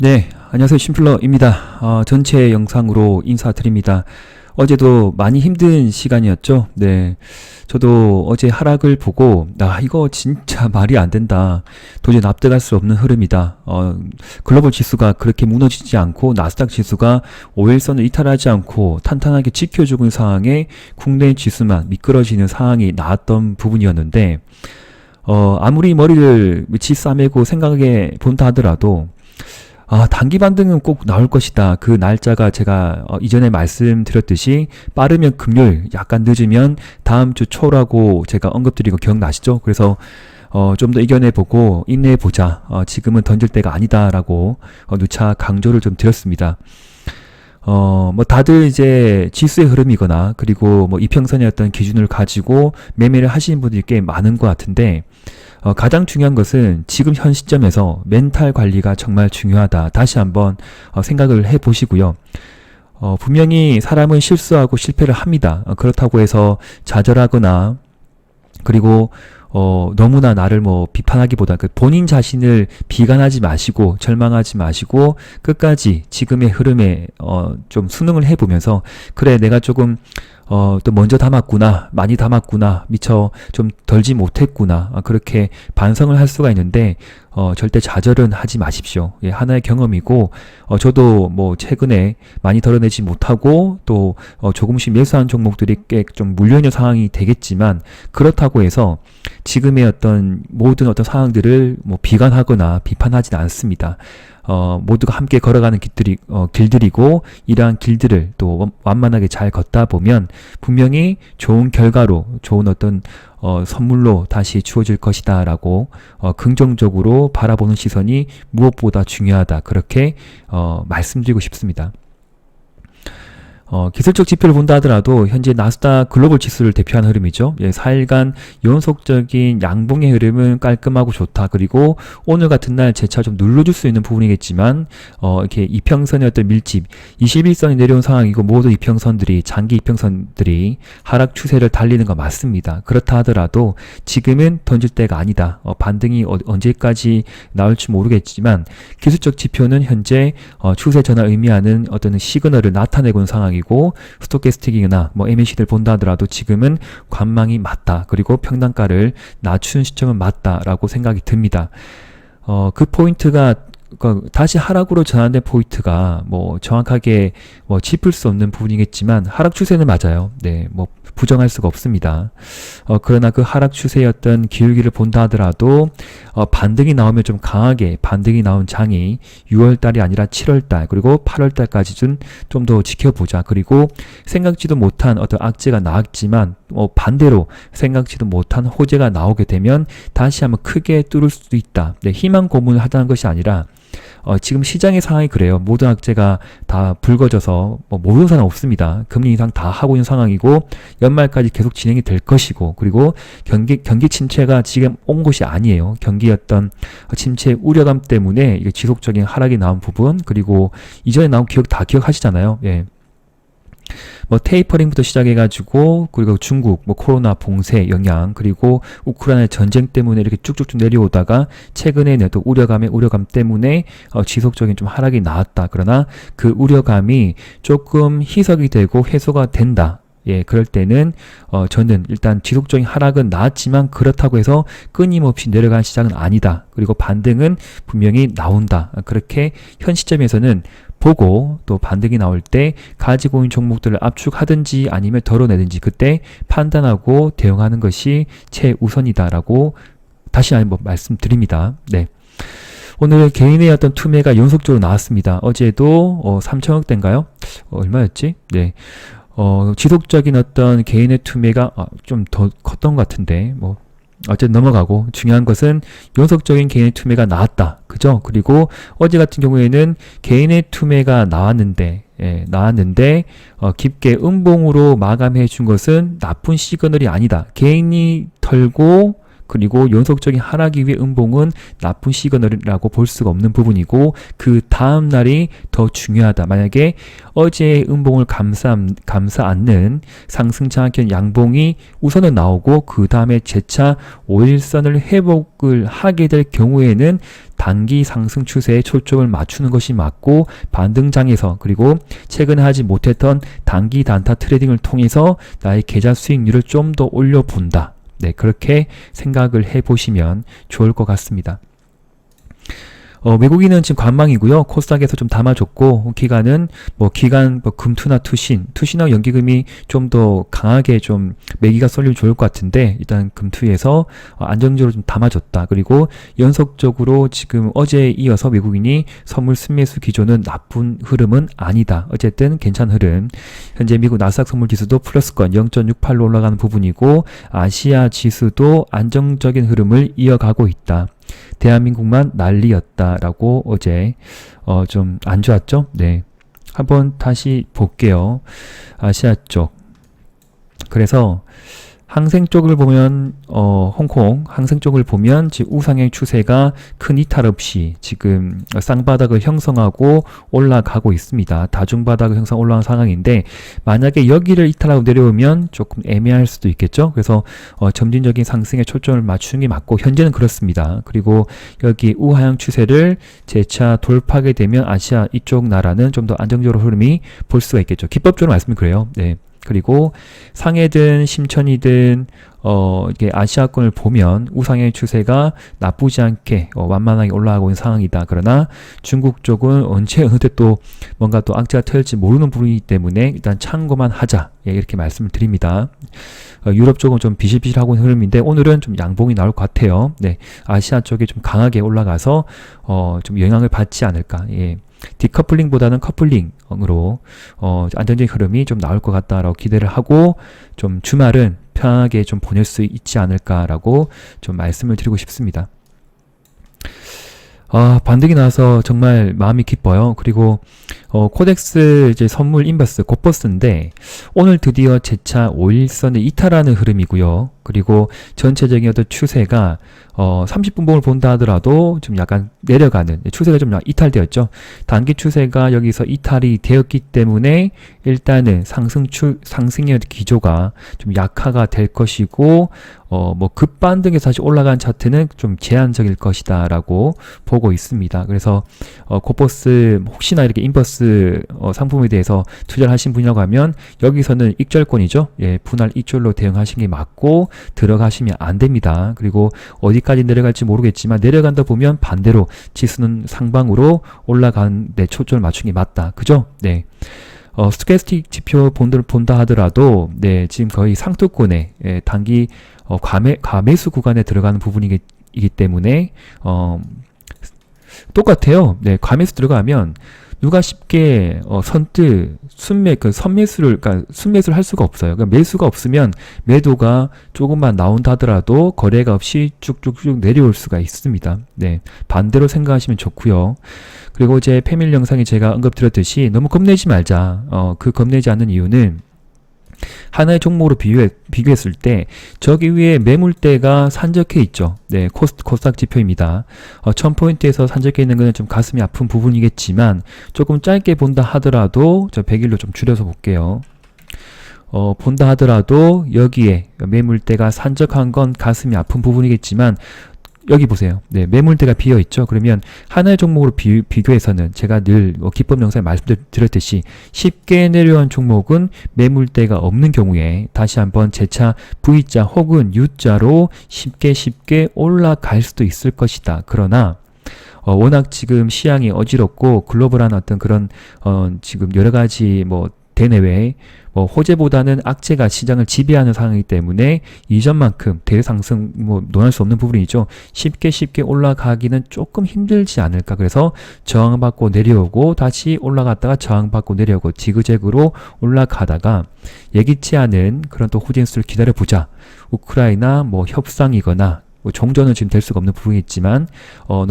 네, 안녕하세요. 심플러입니다. 전체 영상으로 인사드립니다. 어제도 많이 힘든 시간이었죠. 네, 저도 어제 하락을 보고 이거 진짜 말이 안 된다. 도저히 납득할 수 없는 흐름이다. 글로벌 지수가 그렇게 무너지지 않고 나스닥 지수가 5일선을 이탈하지 않고 탄탄하게 지켜주고 있는 상황에 국내 지수만 미끄러지는 상황이 나왔던 부분이었는데 아무리 머리를 밑이 싸매고 생각해 본다 하더라도 단기 반등은 꼭 나올 것이다. 그 날짜가 제가 이전에 말씀드렸듯이 빠르면 금요일, 약간 늦으면 다음 주 초라고 제가 언급드린 거 기억나시죠? 그래서 좀 더 이겨내보고 인내해보자. 지금은 던질 때가 아니다라고 누차 강조를 좀 드렸습니다. 뭐 다들 이제 지수의 흐름이거나 그리고 뭐 이평선의 어떤 기준을 가지고 매매를 하시는 분들이 꽤 많은 것 같은데 가장 중요한 것은 지금 현 시점에서 멘탈 관리가 정말 중요하다. 다시 한번 생각을 해 보시고요. 분명히 사람은 실수하고 실패를 합니다. 그렇다고 해서 좌절하거나 그리고 너무나 나를 뭐 비판하기보다 본인 자신을 비관하지 마시고 절망하지 마시고 끝까지 지금의 흐름에 좀 순응을 해보면서 그래 내가 조금 또 먼저 담았구나, 많이 담았구나, 미처 좀 덜지 못했구나, 그렇게 반성을 할 수가 있는데, 절대 좌절은 하지 마십시오. 예, 하나의 경험이고, 저도 뭐 최근에 많이 덜어내지 못하고, 또, 조금씩 매수한 종목들이 꽤 좀 물려있는 상황이 되겠지만, 그렇다고 해서 지금의 어떤 모든 어떤 상황들을 뭐 비관하거나 비판하지는 않습니다. 모두가 함께 걸어가는 길들이고 이러한 길들을 또 완만하게 잘 걷다 보면 분명히 좋은 결과로 좋은 어떤 선물로 다시 주어질 것이다 라고 긍정적으로 바라보는 시선이 무엇보다 중요하다 그렇게 말씀드리고 싶습니다. 기술적 지표를 본다 하더라도 현재 나스닥 글로벌 지수를 대표하는 흐름이죠. 4일간 연속적인 양봉의 흐름은 깔끔하고 좋다. 그리고 오늘 같은 날 재차 좀 눌러줄 수 있는 부분이겠지만 이렇게 이평선의 어떤 밀집 21선이 내려온 상황이고 모든 이평선들이 장기 이평선들이 하락 추세를 달리는 거 맞습니다. 그렇다 하더라도 지금은 던질 때가 아니다. 반등이 언제까지 나올지 모르겠지만 기술적 지표는 현재 추세 전환 의미하는 어떤 시그널을 나타내고 있는 상황이고 스토캐스틱이나 뭐 MACD를 본다 하더라도 지금은 관망이 맞다. 그리고 평단가를 낮추는 시점은 맞다라고 생각이 듭니다. 그 포인트가 다시 하락으로 전환된 포인트가 뭐 정확하게 뭐 짚을 수 없는 부분이겠지만 하락 추세는 맞아요. 네, 뭐 부정할 수가 없습니다. 그러나 그 하락 추세였던 기울기를 본다 하더라도 반등이 나오면 좀 강하게 반등이 나온 장이 6월달이 아니라 7월달 그리고 8월달까지 좀 더 지켜보자. 그리고 생각지도 못한 어떤 악재가 나왔지만 반대로 생각지도 못한 호재가 나오게 되면 다시 한번 크게 뚫을 수도 있다. 네, 희망 고문을 하자는 것이 아니라 지금 시장의 상황이 그래요. 모든 악재가 다 불거져서 모르는 사람 없습니다. 금리 인상 다 하고 있는 상황이고 연말까지 계속 진행이 될 것이고 그리고 경기 침체가 지금 온 것이 아니에요. 경기였던 침체 우려감 때문에 이게 지속적인 하락이 나온 부분 그리고 이전에 나온 기억 다 기억하시잖아요. 예. 뭐 테이퍼링부터 시작해가지고 그리고 중국 뭐 코로나 봉쇄 영향 그리고 우크라이나 전쟁 때문에 이렇게 쭉쭉쭉 내려오다가 최근에는 또 우려감 때문에 지속적인 좀 하락이 나왔다. 그러나 그 우려감이 조금 희석이 되고 해소가 된다. 예, 그럴 때는 저는 일단 지속적인 하락은 나왔지만 그렇다고 해서 끊임없이 내려가는 시장은 아니다. 그리고 반등은 분명히 나온다. 그렇게 현 시점에서는 보고 또 반등이 나올 때 가지고 있는 종목들을 압축하든지 아니면 덜어내든지 그때 판단하고 대응하는 것이 최우선이다라고 다시 한번 말씀드립니다. 네. 오늘 개인의 어떤 투매가 연속적으로 나왔습니다. 어제도 3천억대인가요? 얼마였지? 네. 지속적인 어떤 개인의 투매가 좀 더 컸던 것 같은데 뭐 어쨌든 넘어가고 중요한 것은 연속적인 개인의 투매가 나왔다. 그죠? 그리고 어제 같은 경우에는 개인의 투매가 나왔는데 깊게 음봉으로 마감해 준 것은 나쁜 시그널이 아니다. 개인이 털고 그리고 연속적인 하락 이후의 음봉은 나쁜 시그널이라고 볼 수가 없는 부분이고 그 다음 날이 더 중요하다. 만약에 어제의 음봉을 감싸 안는 상승 장악형 양봉이 우선은 나오고 그 다음에 재차 5일선을 회복을 하게 될 경우에는 단기 상승 추세에 초점을 맞추는 것이 맞고 반등장에서 그리고 최근에 하지 못했던 단기 단타 트레이딩을 통해서 나의 계좌 수익률을 좀 더 올려본다. 네, 그렇게 생각을 해보시면 좋을 것 같습니다. 외국인은 지금 관망이고요. 코스닥에서 좀 담아줬고 기간은 기간 금투나 투신하고 연기금이 좀 더 강하게 좀 매기가 쏠리면 좋을 것 같은데 일단 금투에서 안정적으로 좀 담아줬다. 그리고 연속적으로 지금 어제에 이어서 외국인이 선물 순매수 기조는 나쁜 흐름은 아니다. 어쨌든 괜찮은 흐름. 현재 미국 나스닥 선물 지수도 플러스권 0.68로 올라가는 부분이고 아시아 지수도 안정적인 흐름을 이어가고 있다. 대한민국만 난리였다라고 어제 좀 안 좋았죠? 네. 한번 다시 볼게요. 아시아 쪽. 그래서 항생 쪽을 보면 홍콩 항생 쪽을 보면 지금 우상향 추세가 큰 이탈 없이 지금 쌍바닥을 형성하고 올라가고 있습니다. 다중바닥을 형성 올라간 상황인데 만약에 여기를 이탈하고 내려오면 조금 애매할 수도 있겠죠. 그래서 점진적인 상승에 초점을 맞추는 게 맞고 현재는 그렇습니다. 그리고 여기 우하향 추세를 재차 돌파하게 되면 아시아 이쪽 나라는 좀 더 안정적으로 흐름이 볼 수가 있겠죠. 기법적으로 말씀을 그래요. 네. 그리고 상해든 심천이든 이게 아시아권을 보면 우상향 추세가 나쁘지 않게 완만하게 올라가고 있는 상황이다. 그러나 중국 쪽은 언제 어느 때 또 뭔가 또 악재가 터질지 모르는 부분이기 때문에 일단 참고만 하자. 예, 이렇게 말씀을 드립니다. 유럽 쪽은 좀 비실비실하고 있는 흐름인데 오늘은 좀 양봉이 나올 것 같아요. 네, 아시아 쪽이 좀 강하게 올라가서 좀 영향을 받지 않을까. 예. 디커플링보다는 커플링으로 안정적인 흐름이 좀 나올 것 같다라고 기대를 하고 좀 주말은 편하게 좀 보낼 수 있지 않을까라고 좀 말씀을 드리고 싶습니다. 반등이 나와서 정말 마음이 기뻐요. 그리고 코덱스 이제 선물 인버스 곧버스인데 오늘 드디어 재차 5일선을 이탈하는 흐름이고요. 그리고 전체적인 어떤 추세가 30분봉을 본다 하더라도 좀 약간 내려가는 추세가 좀 이탈되었죠. 단기 추세가 여기서 이탈이 되었기 때문에 일단은 상승의 기조가 좀 약화가 될 것이고 급반등에서 다시 올라간 차트는 좀 제한적일 것이다 라고 보고 있습니다. 그래서 곧버스 혹시나 이렇게 인버스 상품에 대해서 투자를 하신 분이라고 하면 여기서는 익절권이죠. 예, 분할 익절로 대응하시는 게 맞고 들어가시면 안 됩니다. 그리고 어디까지 내려갈지 모르겠지만 내려간다 보면 반대로 지수는 상방으로 올라가는 데 초점을 맞추는 게 맞다. 그죠? 네. 스토캐스틱 지표 본다 하더라도 네, 지금 거의 상투권에 단기 과매수 구간에 들어가는 부분이기 때문에 똑같아요. 네, 과매수 들어가면 누가 쉽게 선뜻 선매수를 할 수가 없어요. 그러니까 매수가 없으면 매도가 조금만 나온다 하더라도 거래가 없이 쭉쭉쭉 내려올 수가 있습니다. 네, 반대로 생각하시면 좋고요. 그리고 제 패밀리 영상에 제가 언급드렸듯이 너무 겁내지 말자. 그 겁내지 않는 이유는 하나의 종목으로 비교했을 때 저기 위에 매물대가 산적해 있죠. 네, 코스닥 지표입니다. 1000포인트에서 산적해 있는 것은 좀 가슴이 아픈 부분이겠지만 조금 짧게 본다 하더라도 저 100일로 좀 줄여서 볼게요. 본다 하더라도 여기에 매물대가 산적한 건 가슴이 아픈 부분이겠지만 여기 보세요. 네, 매물대가 비어있죠. 그러면 하나의 종목으로 비교해서는 제가 늘 기법 영상에 말씀드렸듯이 쉽게 내려온 종목은 매물대가 없는 경우에 다시 한번 재차 V자 혹은 U자로 쉽게 올라갈 수도 있을 것이다. 그러나 워낙 지금 시향이 어지럽고 글로벌한 어떤 그런 지금 여러 가지 대내외 호재보다는 악재가 시장을 지배하는 상황이기 때문에 이전만큼 대상승 논할 수 없는 부분이죠. 쉽게 올라가기는 조금 힘들지 않을까. 그래서 저항받고 내려오고 다시 올라갔다가 저항받고 내려오고 지그재그로 올라가다가 예기치 않은 그런 또 후진수를 기다려보자. 우크라이나 협상이거나 종전은 지금 될 수가 없는 부분이겠지만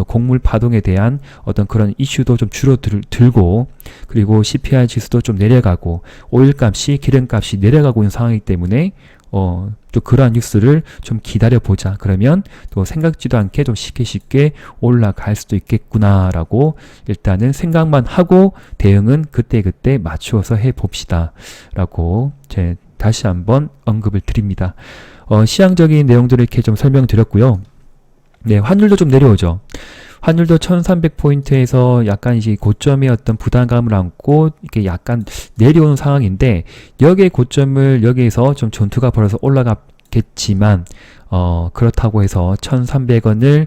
곡물 파동에 대한 어떤 그런 이슈도 좀 줄어들고 그리고 CPI 지수도 좀 내려가고 오일값이 기름값이 내려가고 있는 상황이기 때문에 또 그러한 뉴스를 좀 기다려보자. 그러면 또 생각지도 않게 좀 쉽게 올라갈 수도 있겠구나라고 일단은 생각만 하고 대응은 그때그때 맞추어서 해봅시다. 라고 다시 한번 언급을 드립니다. 시향적인 내용들을 이렇게 좀 설명드렸고요. 네, 환율도 좀 내려오죠. 환율도 1300포인트에서 약간 이제 고점의 어떤 부담감을 안고 이렇게 약간 내려오는 상황인데 여기에 고점을 여기에서 좀 전투가 벌어서 올라갔겠지만 그렇다고 해서 1300원을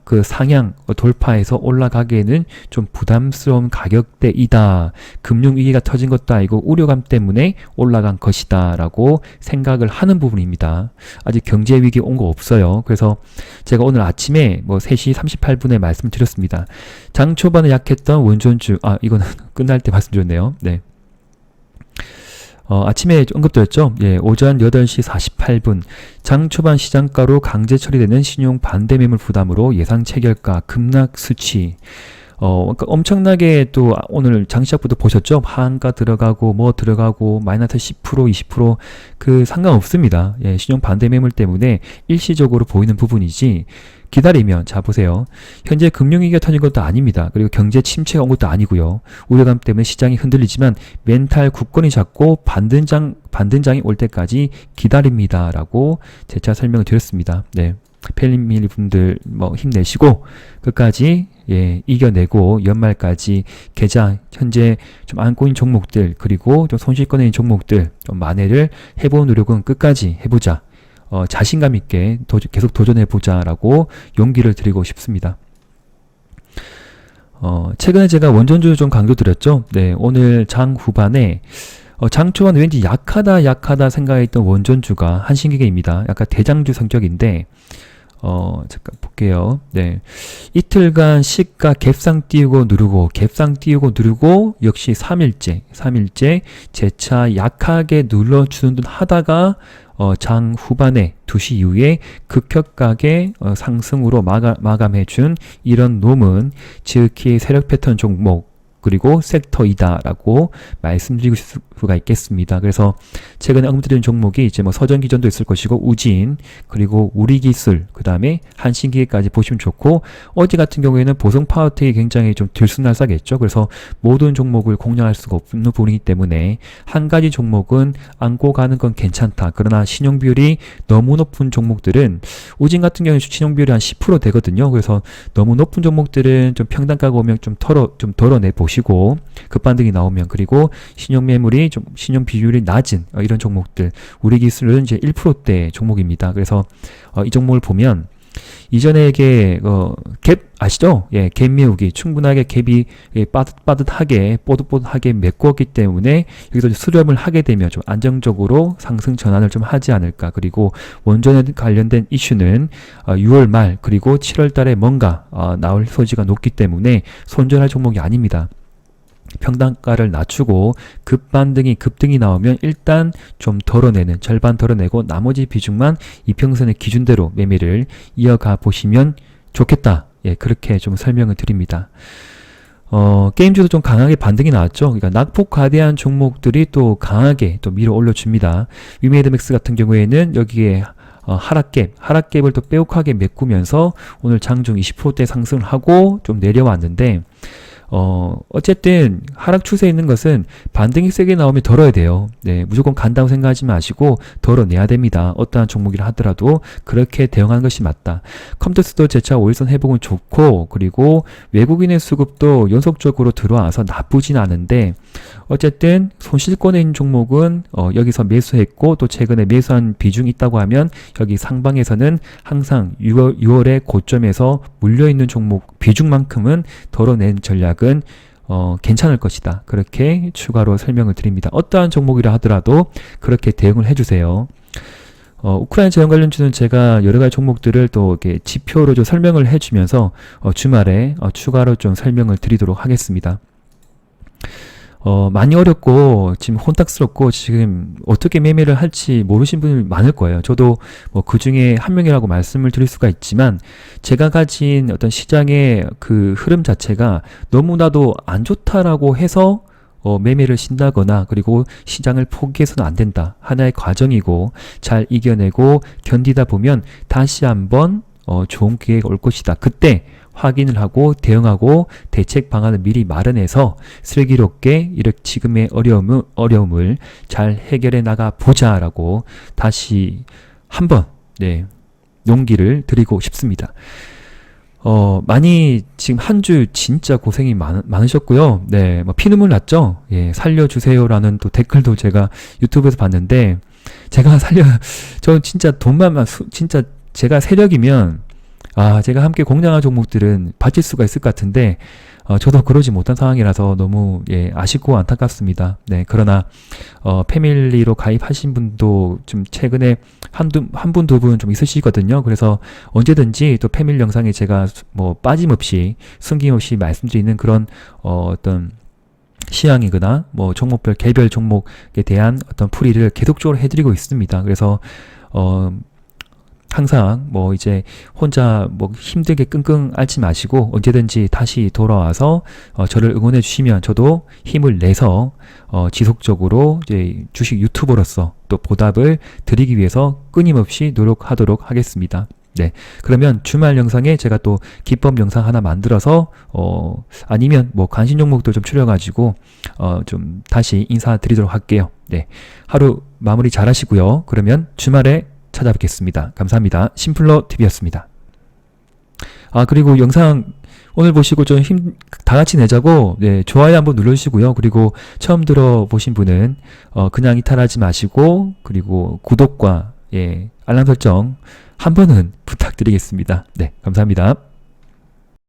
그 상향 돌파해서 올라가기에는 좀 부담스러운 가격대이다. 금융위기가 터진 것도 아니고 우려감 때문에 올라간 것이다 라고 생각을 하는 부분입니다. 아직 경제위기 온 거 없어요. 그래서 제가 오늘 아침에 3시 38분에 말씀드렸습니다. 장 초반에 약했던 원전주, 이거는 끝날 때 말씀드렸네요. 네. 아침에 언급드렸죠. 예, 오전 8시 48분 장 초반 시장가로 강제 처리되는 신용 반대 매물 부담으로 예상 체결가 급락 수치. 그러니까 엄청나게 또 오늘 장시작부터 보셨죠? 하한가 들어가고 들어가고 마이너스 10% 20% 그 상관없습니다. 예, 신용 반대 매물 때문에 일시적으로 보이는 부분이지 기다리면 자 보세요. 현재 금융위기가 터진 것도 아닙니다. 그리고 경제 침체가 온 것도 아니고요. 우려감 때문에 시장이 흔들리지만 멘탈 굳건히 잡고 반등장이 올 때까지 기다립니다. 라고 재차 설명을 드렸습니다. 네. 펠리밀리 분들 힘내시고 끝까지 이겨내고 연말까지 계좌 현재 좀 안고 있는 종목들 그리고 좀 손실 꺼내는 종목들 좀 만회를 해보는 노력은 끝까지 해보자. 자신감 있게 계속 도전해보자 라고 용기를 드리고 싶습니다. 최근에 제가 원전주 좀 강조드렸죠. 네, 오늘 장 후반에 장 초반에 왠지 약하다 생각했던 원전주가 한신기계입니다. 약간 대장주 성격인데 잠깐 볼게요. 네. 이틀간 시가 갭상 띄우고 누르고 역시 3일째 재차 약하게 눌러주는 듯 하다가 장 후반에 2시 이후에 급격하게 상승으로 마감해준 이런 놈은 지극히 세력 패턴 종목 그리고 섹터이다라고 말씀드리고 수가 있겠습니다. 그래서 최근에 언급드린 종목이 이제 서전기전도 있을 것이고 우진 그리고 우리기술 그 다음에 한신기계까지 보시면 좋고 어제 같은 경우에는 보성 파워텍이 굉장히 좀 들쑥날싹했죠. 그래서 모든 종목을 공략할 수가 없는 부분이기 때문에 한 가지 종목은 안고 가는 건 괜찮다. 그러나 신용 비율이 너무 높은 종목들은 우진 같은 경우에 신용 비율이 한 10% 되거든요. 그래서 너무 높은 종목들은 좀 평단가가 오면 좀 덜어내 보시고 급반등이 나오면 그리고 신용 매물이 좀 신용 비율이 낮은 이런 종목들 우리 기술은 이제 1%대 종목입니다. 그래서 이 종목을 보면 이전에 이게 갭 아시죠? 예, 갭 메우기 충분하게 갭이 빠듯하게 뽀득뽀득하게 메꾸었기 때문에 여기서 수렴을 하게 되면 좀 안정적으로 상승 전환을 좀 하지 않을까. 그리고 원전에 관련된 이슈는 6월 말 그리고 7월 달에 뭔가 나올 소지가 높기 때문에 손절할 종목이 아닙니다. 평단가를 낮추고 급등이 나오면 일단 좀 덜어내는 절반 덜어내고 나머지 비중만 이평선의 기준대로 매매를 이어가 보시면 좋겠다. 예, 그렇게 좀 설명을 드립니다. 게임주도 좀 강하게 반등이 나왔죠. 그러니까 낙폭 과대한 종목들이 또 강하게 또 밀어 올려줍니다. 위메이드맥스 같은 경우에는 여기에 하락갭을 또 빼곡하게 메꾸면서 오늘 장중 20%대 상승을 하고 좀 내려왔는데 어쨌든 하락 추세에 있는 것은 반등이 세게 나오면 덜어야 돼요. 네, 무조건 간다고 생각하지 마시고 덜어내야 됩니다. 어떠한 종목이라 하더라도 그렇게 대응하는 것이 맞다. 컴퓨터스도 재차 5일선 회복은 좋고 그리고 외국인의 수급도 연속적으로 들어와서 나쁘진 않은데 어쨌든 손실권에 있는 종목은 여기서 매수했고 또 최근에 매수한 비중이 있다고 하면 여기 상방에서는 항상 6월의 고점에서 물려있는 종목 비중만큼은 덜어낸 전략은 괜찮을 것이다. 그렇게 추가로 설명을 드립니다. 어떠한 종목이라 하더라도 그렇게 대응을 해주세요. 우크라이나 재정 관련주는 제가 여러 가지 종목들을 또 이렇게 지표로 좀 설명을 해주면서 주말에 추가로 좀 설명을 드리도록 하겠습니다. 많이 어렵고 지금 혼탁스럽고 지금 어떻게 매매를 할지 모르신 분이 많을 거예요. 저도 그 중에 한 명이라고 말씀을 드릴 수가 있지만 제가 가진 어떤 시장의 그 흐름 자체가 너무나도 안 좋다라고 해서 매매를 신다거나 그리고 시장을 포기해서는 안 된다. 하나의 과정이고 잘 이겨내고 견디다 보면 다시 한번 좋은 기회가 올 것이다. 그때 확인을 하고 대응하고 대책 방안을 미리 마련해서 슬기롭게 이렇게 지금의 어려움을 잘 해결해 나가 보자라고 다시 한번 용기를 드리고 싶습니다. 많이 지금 한 주 진짜 고생이 많으셨고요. 네, 피눈물 났죠? 예, 살려주세요라는 또 댓글도 제가 유튜브에서 봤는데, 저 진짜 진짜 제가 세력이면, 제가 함께 공략한 종목들은 바칠 수가 있을 것 같은데, 저도 그러지 못한 상황이라서 너무, 아쉽고 안타깝습니다. 네, 그러나, 패밀리로 가입하신 분도 좀 최근에 한 분, 두 분 좀 있으시거든요. 그래서 언제든지 또 패밀리 영상에 제가 빠짐없이, 숨김없이 말씀드리는 그런, 어떤, 시향이거나, 종목별, 개별 종목에 대한 어떤 풀이를 계속적으로 해드리고 있습니다. 그래서, 항상 이제 혼자 힘들게 끙끙 앓지 마시고 언제든지 다시 돌아와서 저를 응원해 주시면 저도 힘을 내서 지속적으로 이제 주식 유튜버로서 또 보답을 드리기 위해서 끊임없이 노력하도록 하겠습니다. 네. 그러면 주말 영상에 제가 또 기법 영상 하나 만들어서 아니면 관심 종목들 좀 추려가지고 좀 다시 인사드리도록 할게요. 네. 하루 마무리 잘 하시고요. 그러면 주말에 찾아뵙겠습니다. 감사합니다. 심플러TV였습니다. 그리고 영상 오늘 보시고 좀 다 같이 내자고, 좋아요 한번 눌러주시고요. 그리고 처음 들어보신 분은, 그냥 이탈하지 마시고, 그리고 구독과, 알람 설정 한 번은 부탁드리겠습니다. 네, 감사합니다.